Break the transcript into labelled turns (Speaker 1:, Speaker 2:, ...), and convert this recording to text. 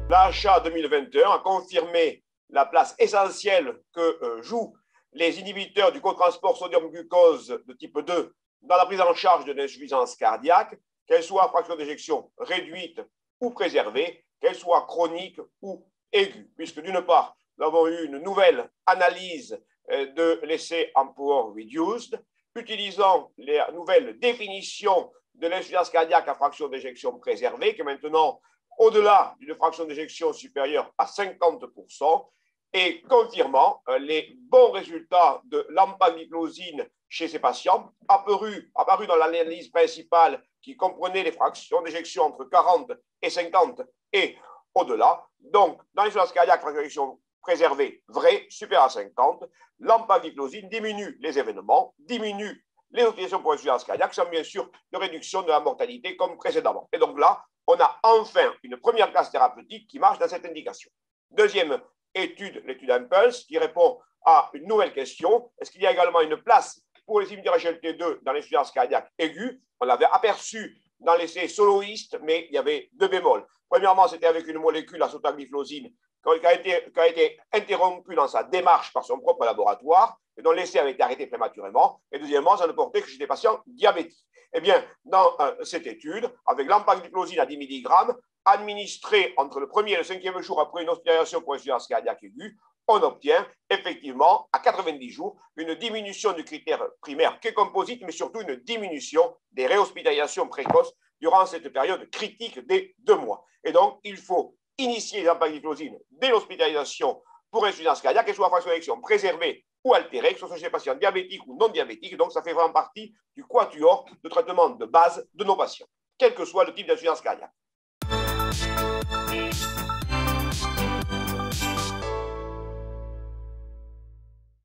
Speaker 1: L'achat 2021 a confirmé la place essentielle que jouent les inhibiteurs du cotransport sodium-glucose de type 2 dans la prise en charge de l'insuffisance cardiaque, qu'elle soit à fraction d'éjection réduite ou préservée, qu'elle soit chronique ou aiguë, puisque d'une part, nous avons eu une nouvelle analyse de l'essai Empower Reduced, utilisant les nouvelles définitions de l'insuffisance cardiaque à fraction d'éjection préservée, qui est maintenant au-delà d'une fraction d'éjection supérieure à 50%, et confirmant les bons résultats de l'empagliflozine chez ces patients, apparu dans l'analyse principale qui comprenait les fractions d'éjection entre 40 et 50 et au-delà. Donc, dans l'insuffisance cardiaque, fraction d'éjection préservée, vrai, supérieure à 50, l'empagliflozine diminue les événements, diminue les hospitalisations pour insuffisance cardiaque, sans bien sûr de réduction de la mortalité comme précédemment. Et donc là, on a enfin une première classe thérapeutique qui marche dans cette indication. Deuxième étude, l'étude Impulse, qui répond à une nouvelle question. Est-ce qu'il y a également une place pour les inhibiteurs HLT2 dans l'insuffisance cardiaque aiguë? On l'avait aperçu dans l'essai soloiste, mais il y avait deux bémols. Premièrement, c'était avec une molécule, la sotagliflozine, qui a été interrompue dans sa démarche par son propre laboratoire, et dont l'essai avait été arrêté prématurément. Et deuxièmement, ça ne portait que chez des patients diabétiques. Eh bien, dans cette étude, avec l'empagliflozine à 10 mg, administrée entre le premier et le cinquième jour après une hospitalisation pour insuffisance cardiaque aiguë, on obtient effectivement, à 90 jours, une diminution du critère primaire qui est composite, mais surtout une diminution des réhospitalisations précoces durant cette période critique des 2 mois. Et donc, il faut initier l'empagliflozine dès l'hospitalisation pour insuffisance cardiaque, qu'elle soit à fraction d'éjection préservée ou altérée, que ce soit chez les patients diabétiques ou non diabétiques. Donc, ça fait vraiment partie du quatuor de traitement de base de nos patients, quel que soit le type d'insuffisance cardiaque.